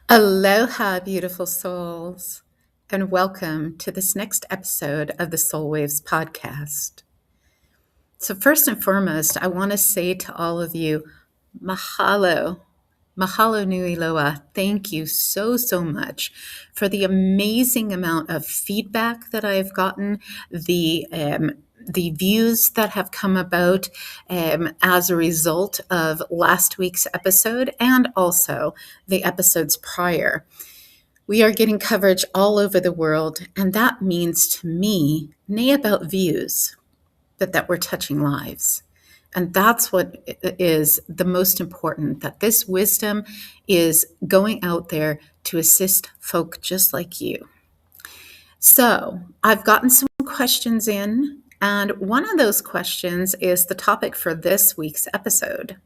Aloha, beautiful souls, and welcome to this next episode of the Soul Waves podcast. So, first and foremost, I want to say to all of you, mahalo, mahalo nui loa. Thank you so much for the amazing amount of feedback that I've gotten, the views that have come about as a result of last week's episode and also the episodes prior. We are getting coverage all over the world, and that means to me, nay about views, but that we're touching lives. And that's what is the most important, that this wisdom is going out there to assist folk just like you. So I've gotten some questions in, and one of those questions is the topic for this week's episode.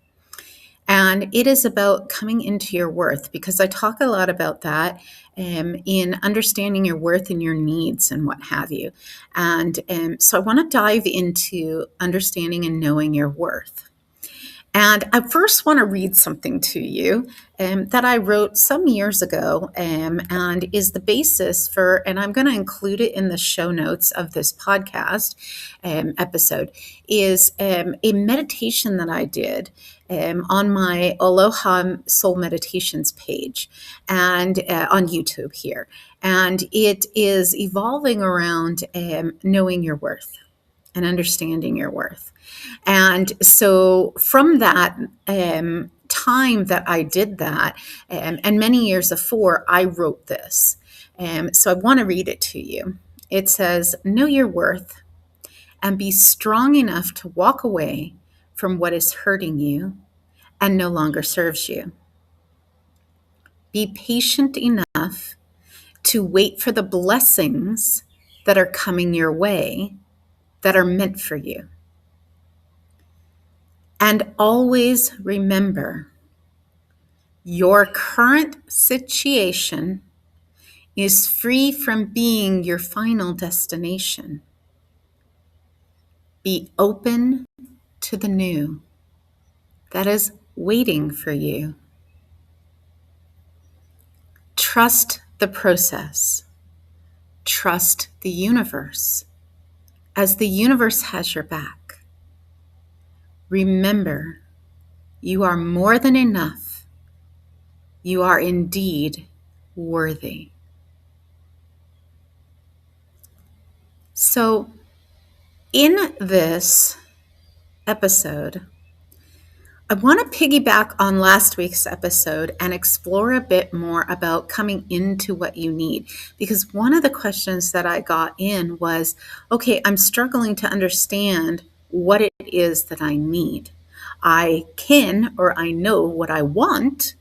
And it is about coming into your worth, because I talk a lot about that in understanding your worth and your needs and what have you. And so I want to dive into understanding and knowing your worth. And I first want to read something to you that I wrote some years ago and is the basis for, and I'm going to include it in the show notes of this podcast episode, is a meditation that I did on my Aloha Soul Meditations page and on YouTube here. And it is evolving around knowing your worth and understanding your worth. And so from that time that I did that, and many years before, I wrote this. So I want to read it to you. It says, know your worth and be strong enough to walk away from what is hurting you and no longer serves you. Be patient enough to wait for the blessings that are coming your way that are meant for you. And always remember, your current situation is free from being your final destination. Be open to the new that is waiting for you. Trust the process. Trust the universe, as the universe has your back. Remember, you are more than enough. You are indeed worthy. So, in this episode, I want to piggyback on last week's episode and explore a bit more about coming into what you need. Because one of the questions that I got in was, okay, I'm struggling to understand what it is that I need. I can, or I know what I want,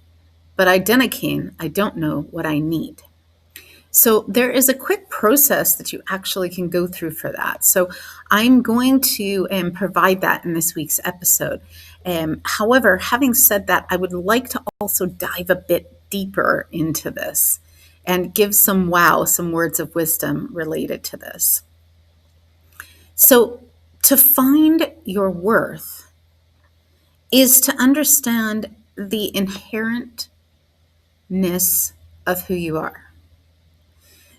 but I don't know what I need. So there is a quick process that you actually can go through for that. So I'm going to provide that in this week's episode. However, having said that, I would like to also dive a bit deeper into this and give some words of wisdom related to this. So to find your worth is to understand the inherentness of who you are.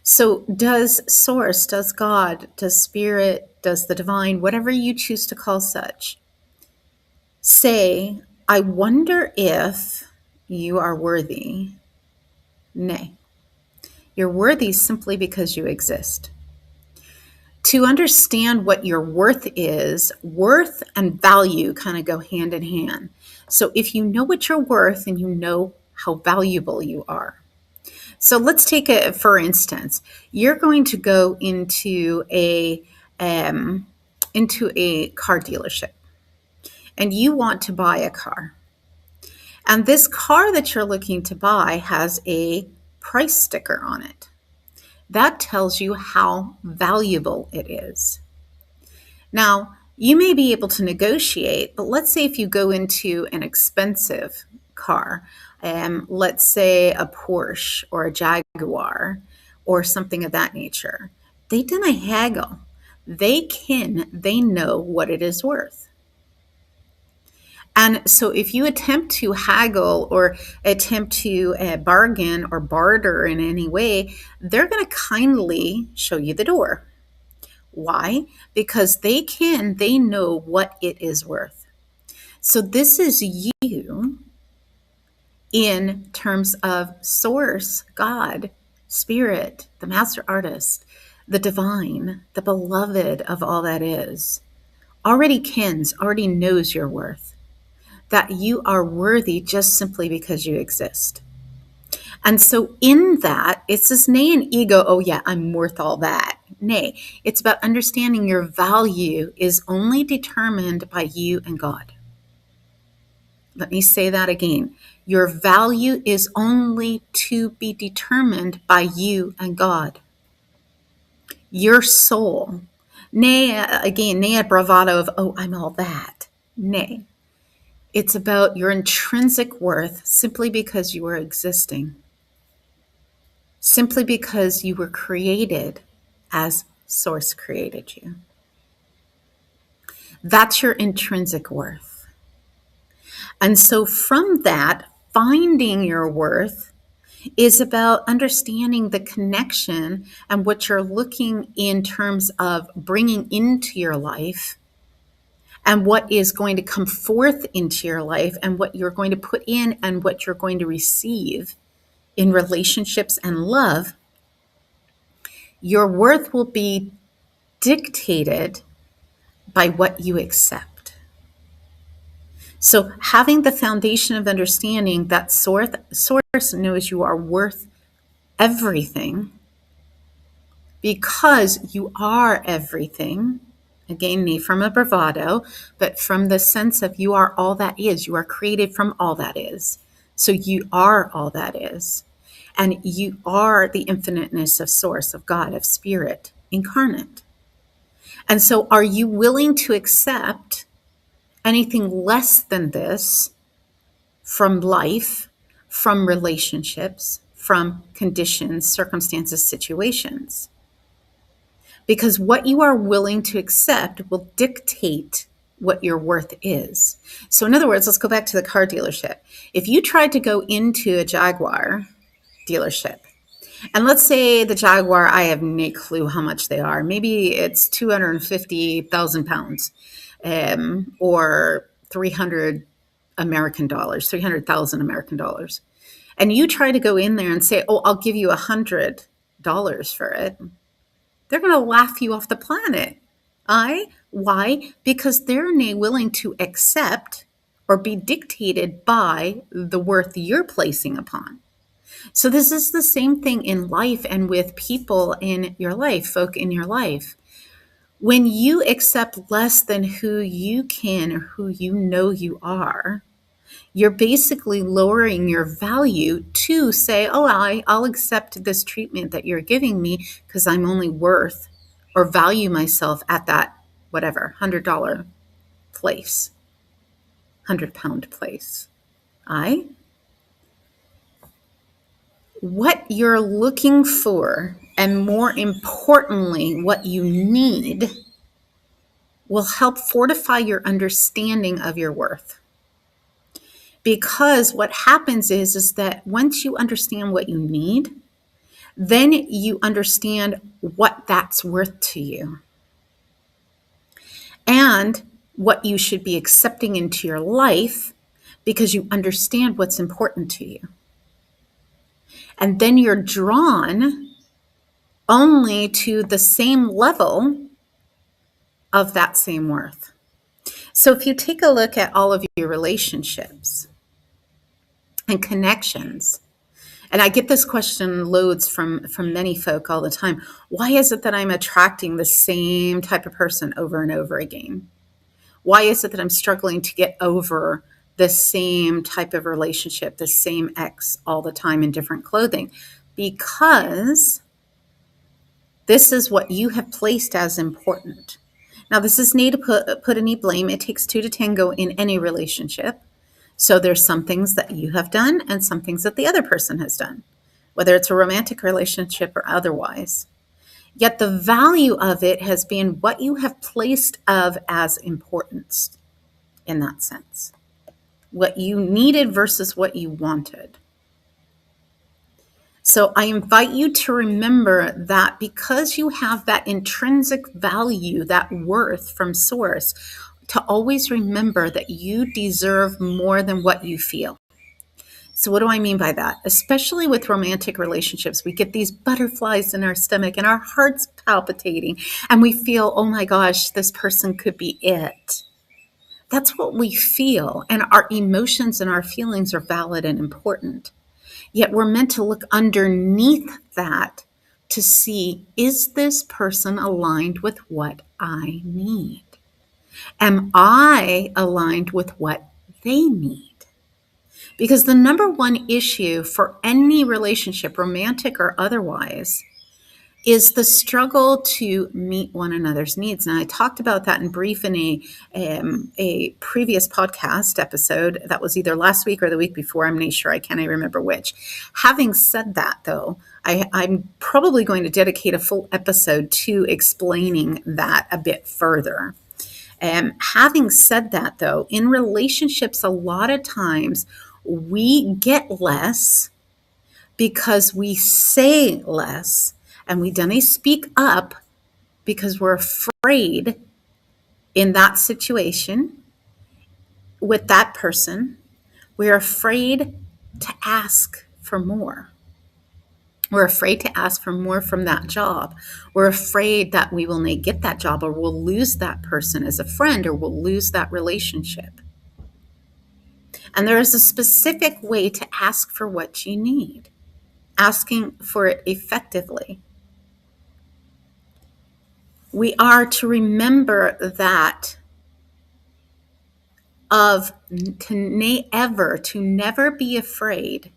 So does Source, does God, does Spirit, does the Divine, whatever you choose to call such, say, I wonder if you are worthy? Nay. You're worthy simply because you exist. To understand what your worth is, worth and value kind of go hand in hand. So if you know what you're worth and you know how valuable you are. So let's take it, for instance, you're going to go into a car dealership and you want to buy a car. And this car that you're looking to buy has a price sticker on it. That tells you how valuable it is. Now, you may be able to negotiate, but let's say if you go into an expensive car, let's say a Porsche or a Jaguar or something of that nature, they didn't haggle. They know what it is worth. And so if you attempt to haggle or attempt to bargain or barter in any way, they're going to kindly show you the door. Why? Because they know what it is worth. So this is you in terms of source, God, spirit, the master artist, the divine, the beloved of all that is, already already knows your worth, that you are worthy just simply because you exist. And so in that, it's this nay an ego, oh yeah, I'm worth all that. Nay, it's about understanding your value is only determined by you and God. Let me say that again. Your value is only to be determined by you and God. Your soul. Nay, again, nay a bravado of, oh, I'm all that. Nay. It's about your intrinsic worth simply because you are existing. Simply because you were created as Source created you. That's your intrinsic worth. And so from that, finding your worth is about understanding the connection and what you're looking in terms of bringing into your life and what is going to come forth into your life and what you're going to put in and what you're going to receive in relationships and love. Your worth will be dictated by what you accept. So having the foundation of understanding that Source knows you are worth everything because you are everything. Again, not from a bravado, but from the sense of you are all that is. You are created from all that is. So you are all that is. And you are the infiniteness of Source, of God, of Spirit, incarnate. And so are you willing to accept anything less than this from life, from relationships, from conditions, circumstances, situations? Because what you are willing to accept will dictate what your worth is. So in other words, let's go back to the car dealership. If you tried to go into a Jaguar dealership, and let's say the Jaguar, I have no clue how much they are. Maybe it's 250,000 pounds or 300 American dollars, 300,000 American dollars. And you try to go in there and say, oh, I'll give you $100 for it. They're going to laugh you off the planet. Why? Because they're not willing to accept or be dictated by the worth you're placing upon. So this is the same thing in life and with people in your life, folk in your life. When you accept less than who you can or who you know you are, you're basically lowering your value to say, oh, I'll accept this treatment that you're giving me because I'm only worth or value myself at that, whatever, $100 place, 100-pound place. What you're looking for, and more importantly, what you need, will help fortify your understanding of your worth. Because what happens is that once you understand what you need, then you understand what that's worth to you and what you should be accepting into your life because you understand what's important to you. And then you're drawn only to the same level of that same worth. So if you take a look at all of your relationships and connections, and I get this question loads from many folk all the time. Why is it that I'm attracting the same type of person over and over again? Why is it that I'm struggling to get over the same type of relationship, the same ex all the time in different clothing? Because this is what you have placed as important. Now, this is need to put any blame. It takes two to tango in any relationship. So there's some things that you have done and some things that the other person has done, whether it's a romantic relationship or otherwise. Yet the value of it has been what you have placed of as importance in that sense. what you needed versus what you wanted. So I invite you to remember that because you have that intrinsic value, that worth from source, to always remember that you deserve more than what you feel. So what do I mean by that? Especially with romantic relationships, we get these butterflies in our stomach and our heart's palpitating and we feel, oh my gosh, this person could be it. That's what we feel, and our emotions and our feelings are valid and important. Yet we're meant to look underneath that to see, is this person aligned with what I need? Am I aligned with what they need? Because the number one issue for any relationship, romantic or otherwise, is the struggle to meet one another's needs. And I talked about that in brief in a previous podcast episode that was either last week or the week before. I'm not sure. I can't even remember which. Having said that, though, I'm probably going to dedicate a full episode to explaining that a bit further. Having said that, though, in relationships, a lot of times we get less because we say less, and we don't speak up because we're afraid in that situation with that person. We're afraid to ask for more. We're afraid to ask for more from that job. We're afraid that we will not get that job, or we'll lose that person as a friend, or we'll lose that relationship. And there is a specific way to ask for what you need, asking for it effectively. We are to remember that to never be afraid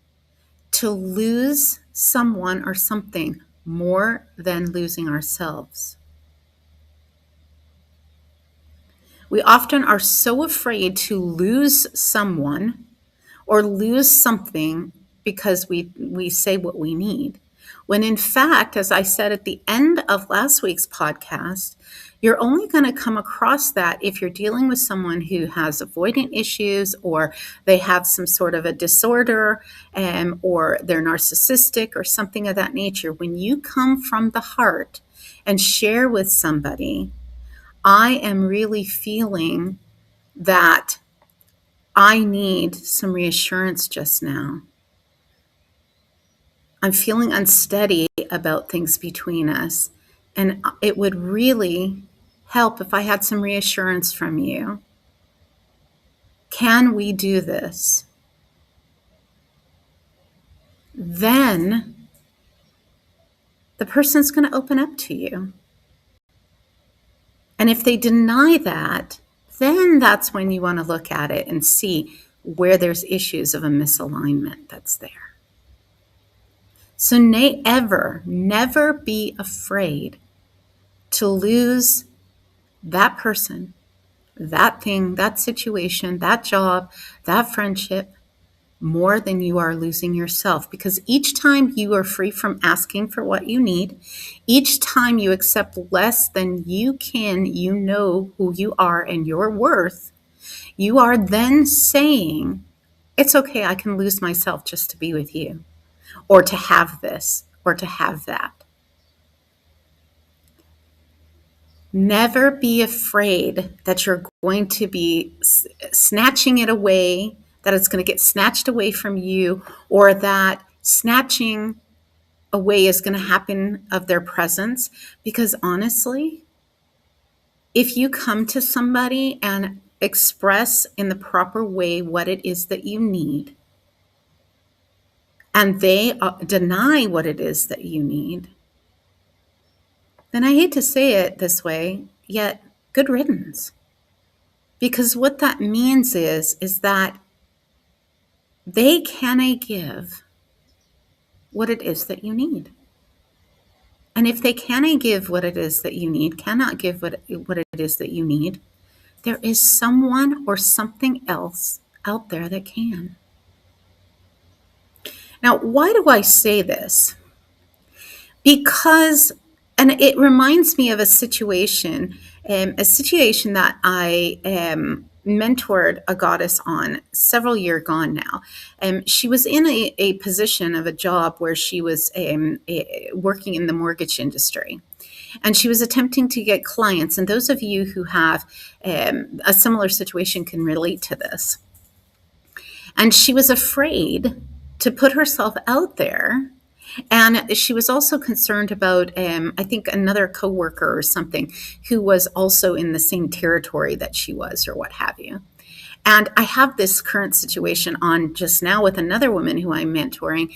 to lose someone or something more than losing ourselves. We often are so afraid to lose someone or lose something because we say what we need. When in fact, as I said at the end of last week's podcast, you're only going to come across that if you're dealing with someone who has avoidant issues, or they have some sort of a disorder, or they're narcissistic or something of that nature. When you come from the heart and share with somebody, I am really feeling that I need some reassurance just now. I'm feeling unsteady about things between us, and it would really help if I had some reassurance from you. Can we do this? Then the person's going to open up to you. And if they deny that, then that's when you want to look at it and see where there's issues of a misalignment that's there. So never be afraid to lose that person, that thing, that situation, that job, that friendship, more than you are losing yourself. Because each time you are free from asking for what you need, each time you accept less than you can, you know who you are and your worth, you are then saying, it's okay, I can lose myself just to be with you, or to have this, or to have that. Never be afraid that you're going to be snatching it away, that it's going to get snatched away from you, or that snatching away is going to happen of their presence. Because honestly, if you come to somebody and express in the proper way what it is that you need, and they deny what it is that you need, then I hate to say it this way, yet good riddance. Because what that means is that they cannot give what it is that you need. And if they cannot give what it is that you need, what it is that you need, there is someone or something else out there that can. Now, why do I say this? Because, and it reminds me of a situation that I mentored a goddess on several years gone now. She was in a position of a job where she was working in the mortgage industry. And she was attempting to get clients. And those of you who have a similar situation can relate to this. And she was afraid to put herself out there. And she was also concerned about, I think, another coworker or something who was also in the same territory that she was, or what have you. And I have this current situation on just now with another woman who I'm mentoring,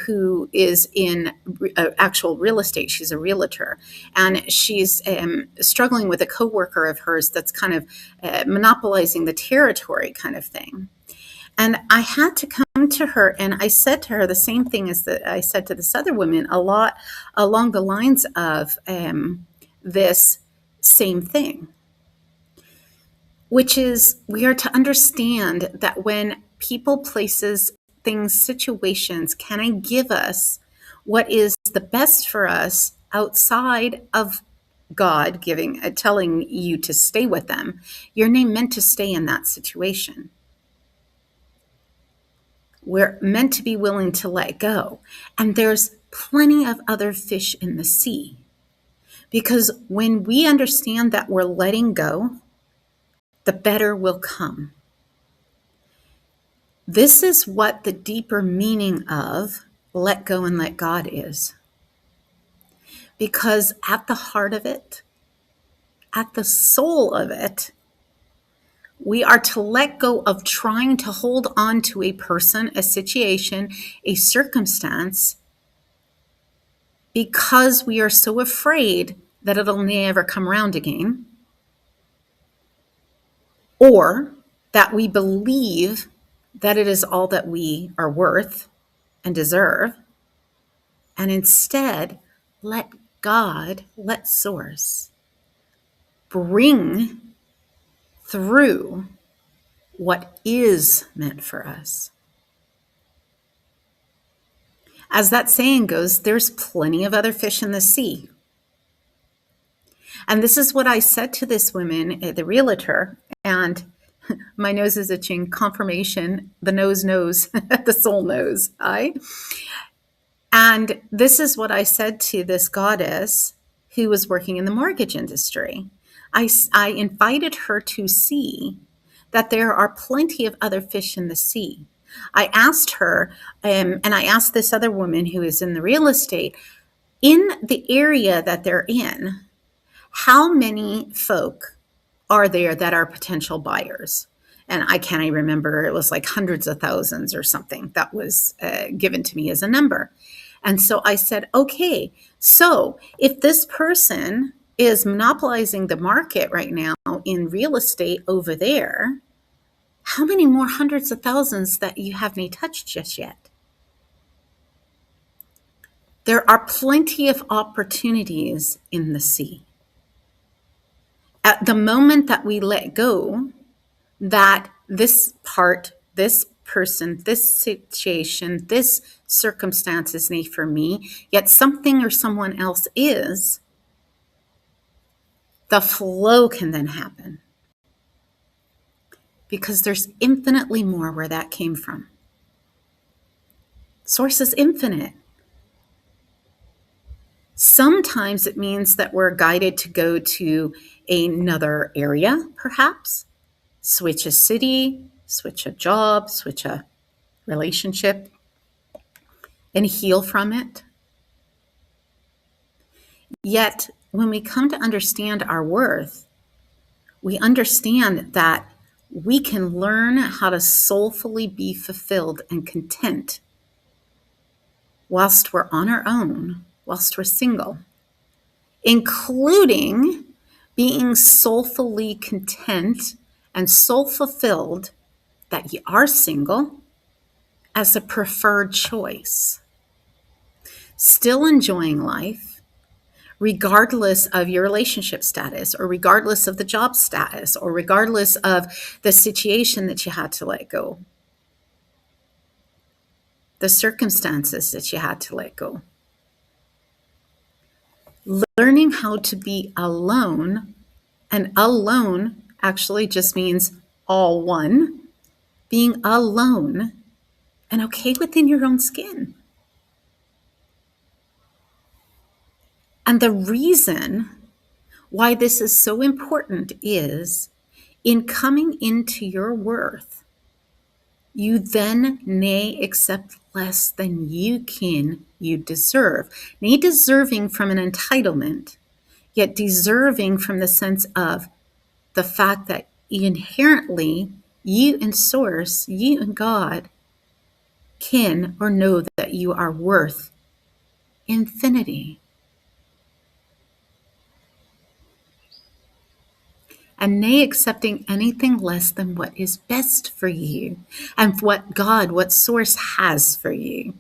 who is in actual real estate. She's a realtor, and she's struggling with a coworker of hers that's kind of monopolizing the territory, kind of thing. And I had to come to her, and I said to her the same thing as I said to this other woman, a lot along the lines of this same thing, which is we are to understand that when people, places, things, situations can give us what is the best for us outside of God telling you to stay with them, you're meant to stay in that situation. We're meant to be willing to let go. And there's plenty of other fish in the sea. Because when we understand that we're letting go, the better will come. This is what the deeper meaning of let go and let God is. Because at the heart of it, at the soul of it, we are to let go of trying to hold on to a person, a situation, a circumstance, because we are so afraid that it'll never come around again, or that we believe that it is all that we are worth and deserve, and instead let God, let Source bring through what is meant for us. As that saying goes, there's plenty of other fish in the sea. And this is what I said to this woman, the realtor, and my nose is itching, confirmation, the nose knows, the soul knows, And this is what I said to this goddess who was working in the mortgage industry. I invited her to see that there are plenty of other fish in the sea. I asked her, and I asked this other woman who is in the real estate, in the area that they're in, how many folk are there that are potential buyers? And I can't even remember, it was like hundreds of thousands or something that was given to me as a number. And so I said, okay, so if this person is monopolizing the market right now in real estate over there, how many more hundreds of thousands that you haven't touched just yet? There are plenty of opportunities in the sea. At the moment that we let go, that this part, this person, this situation, this circumstance is not for me, yet something or someone else is, the flow can then happen. Because there's infinitely more where that came from. Source is infinite. Sometimes it means that we're guided to go to another area, perhaps, switch a city, switch a job, switch a relationship, and heal from it. Yet, when we come to understand our worth, we understand that we can learn how to soulfully be fulfilled and content whilst we're on our own, whilst we're single, including being soulfully content and soul fulfilled that you are single as a preferred choice. Still enjoying life, regardless of your relationship status, or regardless of the job status, or regardless of the situation that you had to let go, the circumstances that you had to let go. Learning how to be alone, and alone actually just means all one, being alone and okay within your own skin. And the reason why this is so important is in coming into your worth, you then nay accept less than you deserve. Nay deserving from an entitlement, yet deserving from the sense of the fact that inherently you and Source, you and God can or know that you are worth infinity. And nay accepting anything less than what is best for you and what God, what Source has for you.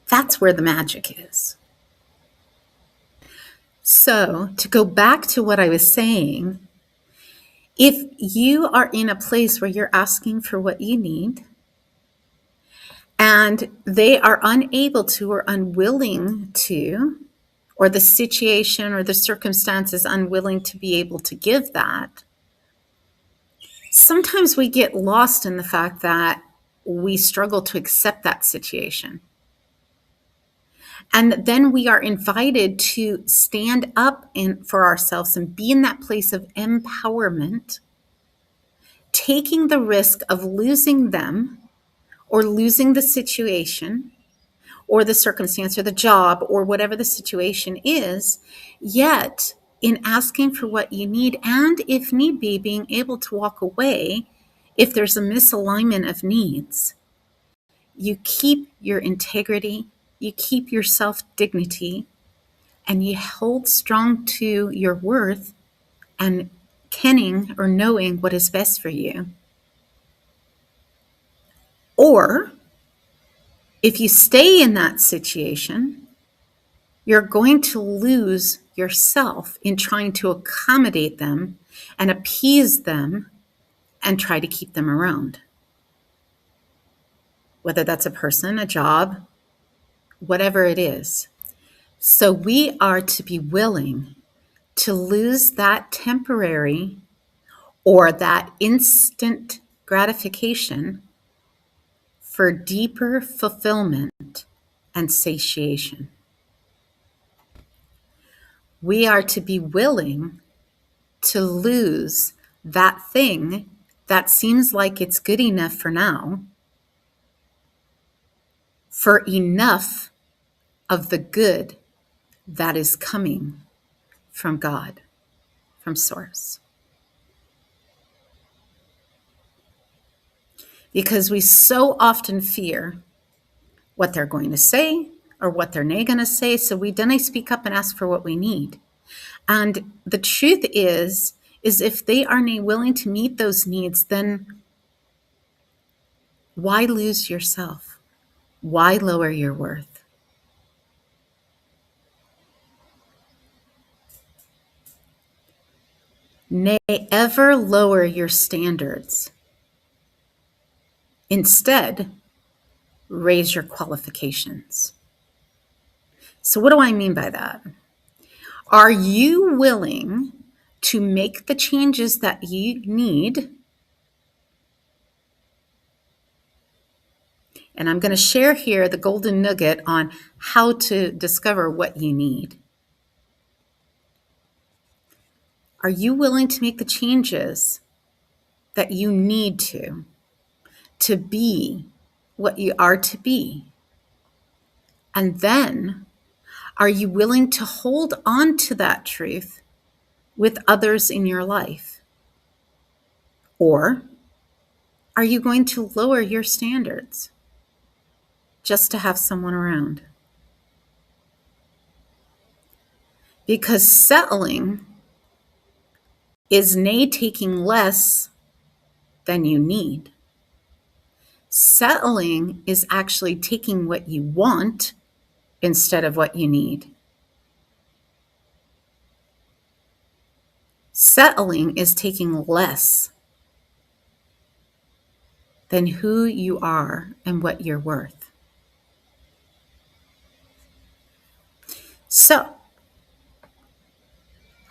That's where the magic is. So, to go back to what I was saying, if you are in a place where you're asking for what you need and they are unable to or unwilling to, or the situation or the circumstance is unwilling to be able to give that, sometimes we get lost in the fact that we struggle to accept that situation. And then we are invited to stand up for ourselves and be in that place of empowerment, taking the risk of losing them or losing the situation or the circumstance or the job or whatever the situation is, yet in asking for what you need and, if need be, being able to walk away if there's a misalignment of needs. You keep your integrity, you keep your self-dignity, and you hold strong to your worth and kenning or knowing what is best for you. Or if you stay in that situation, you're going to lose yourself in trying to accommodate them and appease them and try to keep them around. Whether that's a person, a job, whatever it is. So we are to be willing to lose that temporary or that instant gratification for deeper fulfillment and satiation. We are to be willing to lose that thing that seems like it's good enough for now for enough of the good that is coming from God, from Source. Because we so often fear what they're going to say or what they're not going to say, so we then speak up and ask for what we need. And the truth is if they are not willing to meet those needs, then why lose yourself? Why lower your worth? Nay, ever lower your standards. Instead, raise your qualifications. So what do I mean by that? Are you willing to make the changes that you need? And I'm going to share here the golden nugget on how to discover what you need. Are you willing to make the changes that you need to be what you are to be? And then, are you willing to hold on to that truth with others in your life? Or are you going to lower your standards just to have someone around? Because settling is nay taking less than you need. Settling is actually taking what you want instead of what you need. Settling is taking less than who you are and what you're worth. So,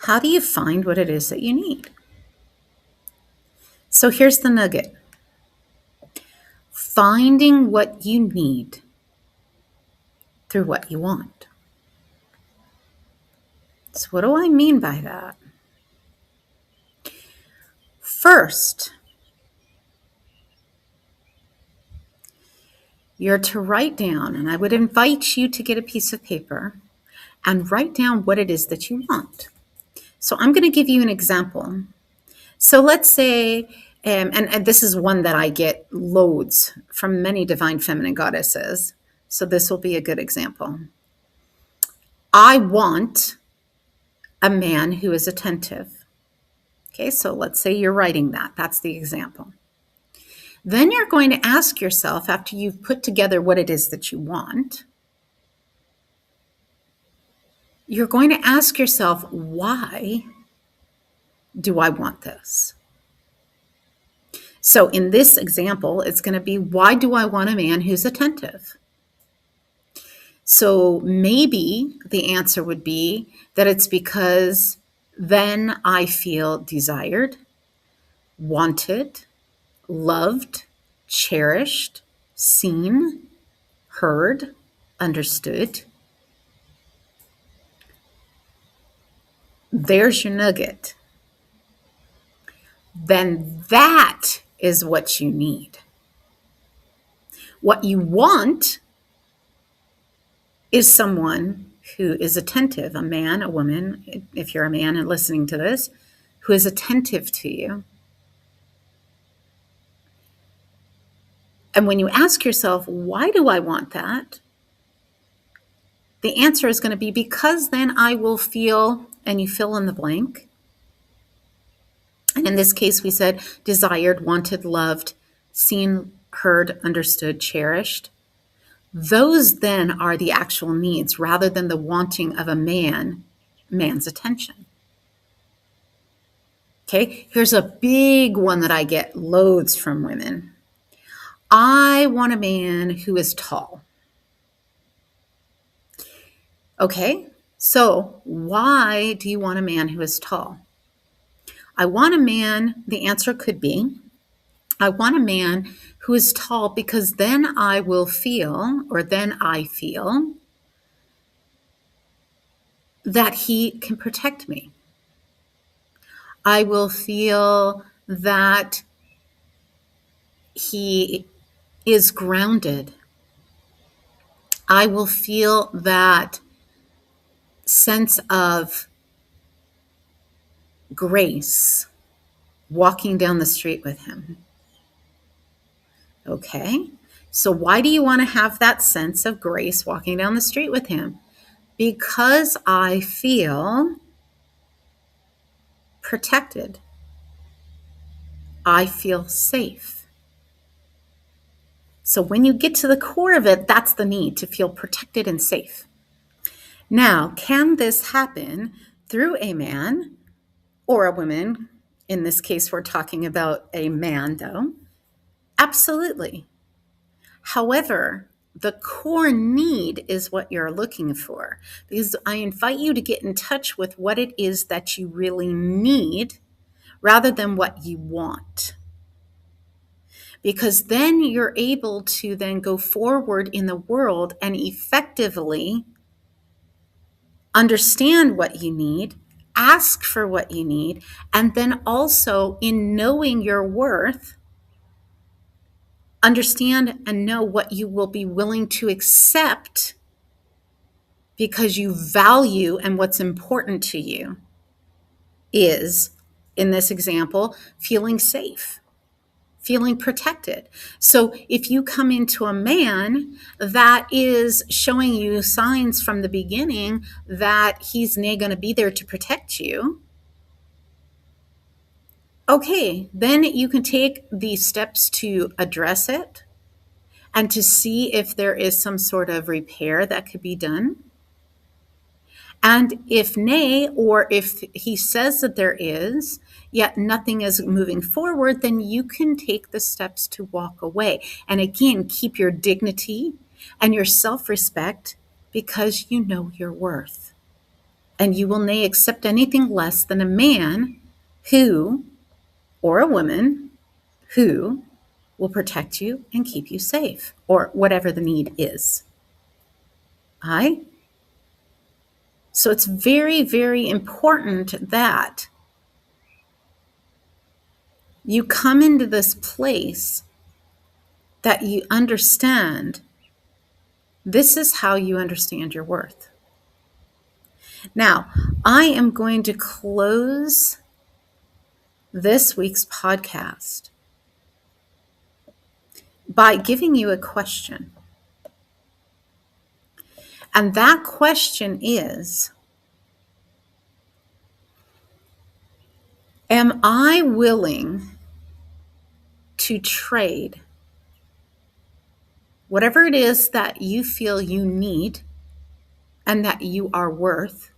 how do you find what it is that you need? So here's the nugget. Finding what you need through what you want. So what do I mean by that? First, you're to write down, and I would invite you to get a piece of paper and write down what it is that you want. So I'm going to give you an example. So let's say, and this is one that I get loads from many divine feminine goddesses. So this will be a good example. I want a man who is attentive. Okay, so let's say you're writing that. That's the example. Then you're going to ask yourself, after you've put together what it is that you want, you're going to ask yourself, why do I want this? So in this example, it's going to be, why do I want a man who's attentive? So maybe the answer would be that it's because then I feel desired, wanted, loved, cherished, seen, heard, understood. There's your nugget. Then that is what you need. What you want is someone who is attentive, a man, a woman, if you're a man and listening to this, who is attentive to you. And when you ask yourself, why do I want that? The answer is going to be because then I will feel, and you fill in the blank. And in this case, we said desired, wanted, loved, seen, heard, understood, cherished. Those then are the actual needs rather than the wanting of a man's attention. Okay, here's a big one that I get loads from women. I want a man who is tall. Okay, so why do you want a man who is tall? I want a man, the answer could be, I want a man who is tall because then I feel that he can protect me. I will feel that he is grounded. I will feel that sense of grace walking down the street with him. Okay, so why do you want to have that sense of grace walking down the street with him? Because I feel protected. I feel safe. So when you get to the core of it, that's the need, to feel protected and safe. Now, can this happen through a man or a woman? In this case, we're talking about a man, though. Absolutely. However, the core need is what you're looking for, because I invite you to get in touch with what it is that you really need rather than what you want. Because then you're able to then go forward in the world and effectively understand what you need, ask for what you need, and then also in knowing your worth, understand and know what you will be willing to accept because you value and what's important to you is, in this example, feeling safe, feeling protected. So if you come into a man that is showing you signs from the beginning that he's not going to be there to protect you, okay, then you can take the steps to address it and to see if there is some sort of repair that could be done. And if nay, or if he says that there is, yet nothing is moving forward, then you can take the steps to walk away. And again, keep your dignity and your self-respect because you know your worth. And you will nay accept anything less than a man who, or a woman, who will protect you and keep you safe, or whatever the need is. Aye? So it's very, very important that you come into this place that you understand this is how you understand your worth. Now, I am going to close this week's podcast by giving you a question. And that question is, am I willing to trade whatever it is that you feel you need and that you are worth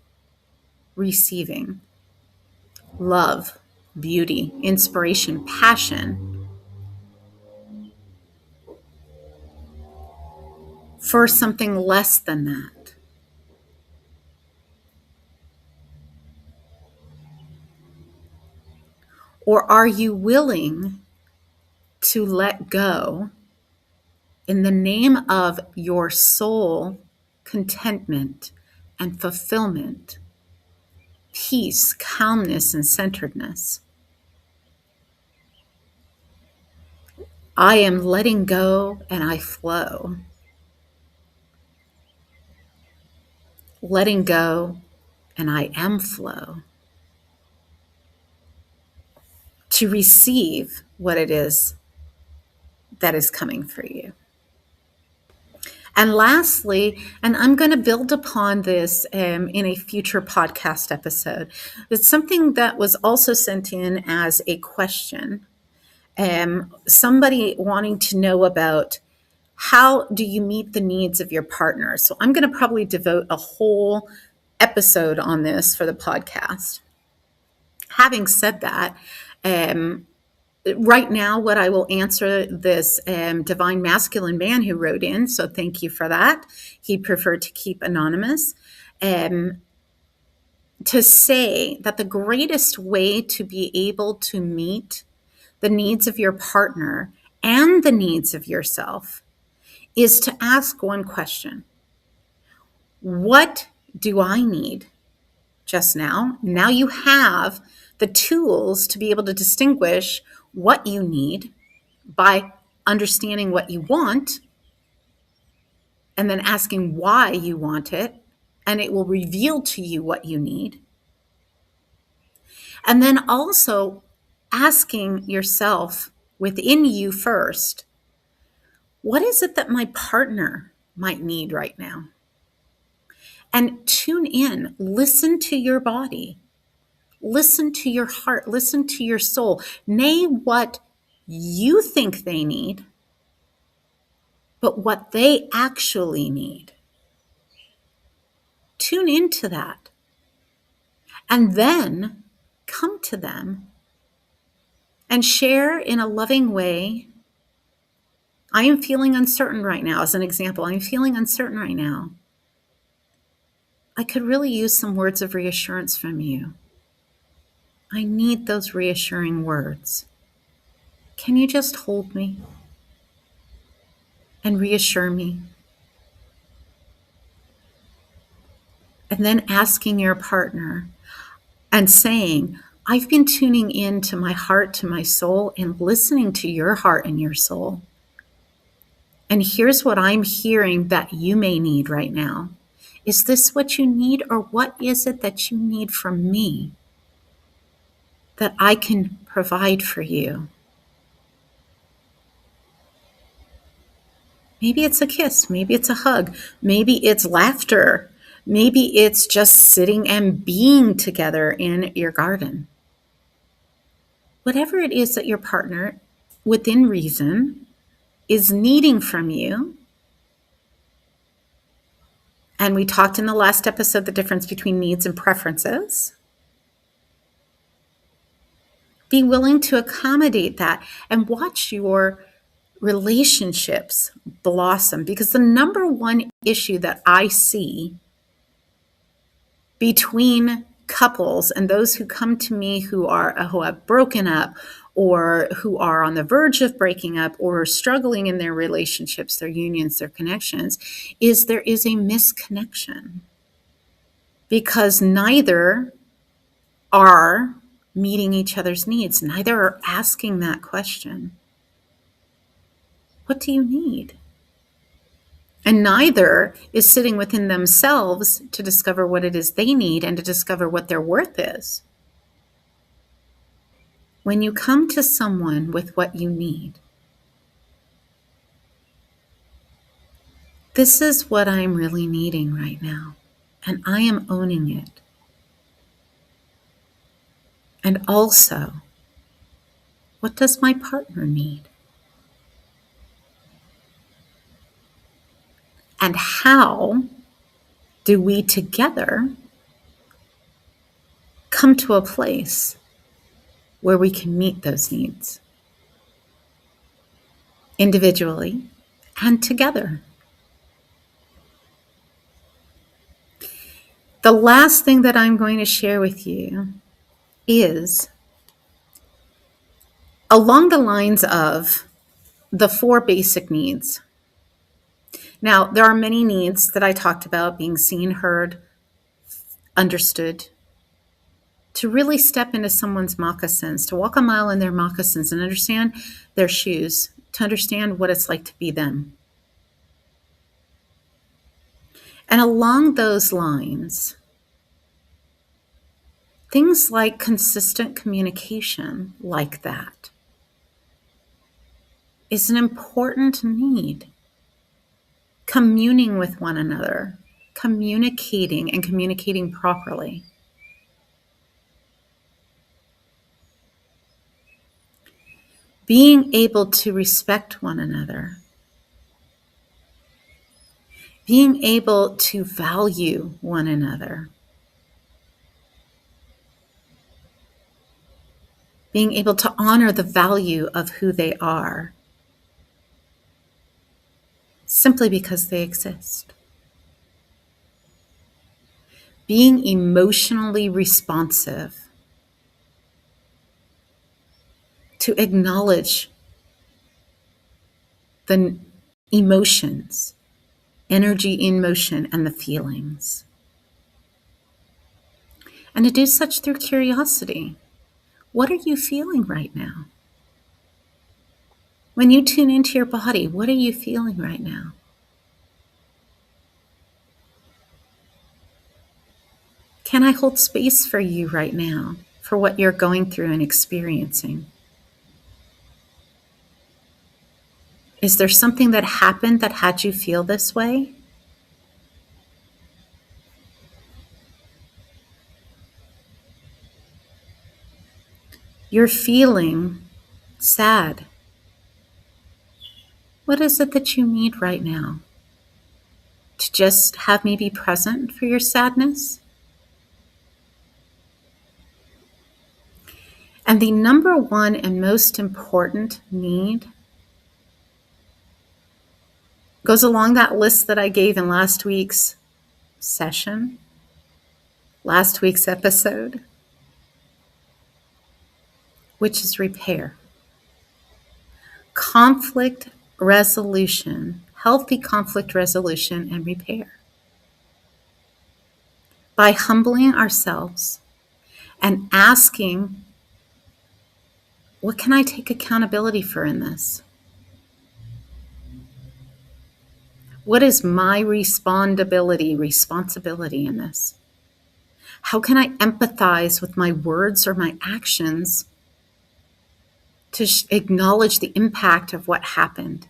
receiving? Love, beauty, inspiration, passion, for something less than that? Or are you willing to let go in the name of your soul contentment and fulfillment, peace, calmness, and centeredness? I am letting go and I flow. Letting go and I am flow. To receive what it is that is coming for you. And lastly, and I'm going to build upon this in a future podcast episode, it's something that was also sent in as a question. Somebody wanting to know about how do you meet the needs of your partner. So I'm going to probably devote a whole episode on this for the podcast. Having said that, right now, what I will answer this divine masculine man who wrote in, so thank you for that. He preferred to keep anonymous. To say that the greatest way to be able to meet the needs of your partner and the needs of yourself is to ask one question. What do I need just now? Now you have the tools to be able to distinguish what you need by understanding what you want and then asking why you want it, and it will reveal to you what you need. And then also asking yourself within you first, what is it that my partner might need right now? And tune in, listen to your body, listen to your heart, listen to your soul. Nay, what you think they need, but what they actually need. Tune into that. And then come to them and share in a loving way. I am feeling uncertain right now. As an example, I'm feeling uncertain right now. I could really use some words of reassurance from you. I need those reassuring words. Can you just hold me and reassure me? And then asking your partner and saying, I've been tuning in to my heart, to my soul, and listening to your heart and your soul. And here's what I'm hearing that you may need right now. Is this what you need, or what is it that you need from me that I can provide for you? Maybe it's a kiss, maybe it's a hug, maybe it's laughter, maybe it's just sitting and being together in your garden. Whatever it is that your partner, within reason, is needing from you. And we talked in the last episode the difference between needs and preferences. Be willing to accommodate that and watch your relationships blossom, because the number one issue that I see between couples and those who come to me who have broken up or who are on the verge of breaking up or struggling in their relationships, their unions, their connections, is there is a misconnection because neither are meeting each other's needs. Neither are asking that question. What do you need? And neither is sitting within themselves to discover what it is they need and to discover what their worth is. When you come to someone with what you need, this is what I'm really needing right now, and I am owning it. And also, what does my partner need? And how do we together come to a place where we can meet those needs individually and together? The last thing that I'm going to share with you is along the lines of the 4 basic needs. Now, there are many needs that I talked about: being seen, heard, understood, to really step into someone's moccasins, to walk a mile in their moccasins and understand their shoes, to understand what it's like to be them. And along those lines, things like consistent communication like that is an important need. Communing with one another, communicating and communicating properly. Being able to respect one another. Being able to value one another. Being able to honor the value of who they are simply because they exist. Being emotionally responsive, to acknowledge the emotions, energy in motion, and the feelings. And to do such through curiosity. What are you feeling right now? When you tune into your body, what are you feeling right now? Can I hold space for you right now, for what you're going through and experiencing? Is there something that happened that had you feel this way? You're feeling sad. What is it that you need right now? To just have me be present for your sadness? And the number one and most important need goes along that list that I gave in last week's session, last week's episode, which is repair. Conflict resolution, healthy conflict resolution and repair. By humbling ourselves and asking, what can I take accountability for in this? What is my responsibility in this? How can I empathize with my words or my actions to acknowledge the impact of what happened?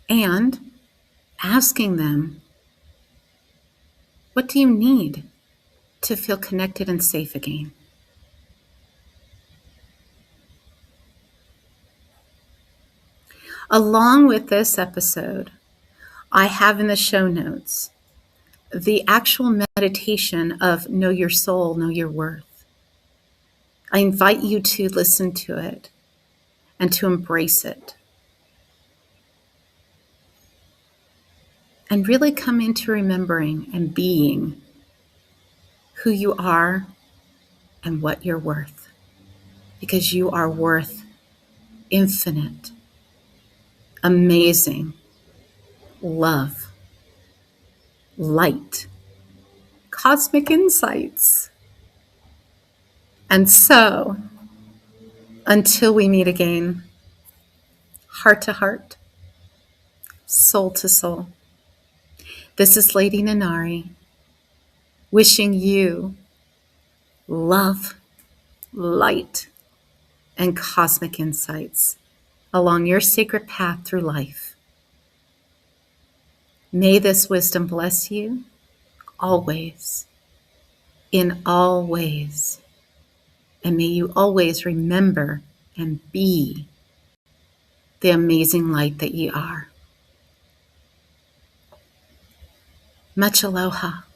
And asking them, what do you need to feel connected and safe again? Along with this episode, I have in the show notes the actual meditation of Know Your Soul, Know Your Worth. I invite you to listen to it and to embrace it. And really come into remembering and being who you are and what you're worth, because you are worth infinite, amazing love, light, cosmic insights. And so, until we meet again, heart to heart, soul to soul, this is Lady Nanari wishing you love, light, and cosmic insights along your sacred path through life. May this wisdom bless you always, in all ways. And may you always remember and be the amazing light that ye are. Much aloha.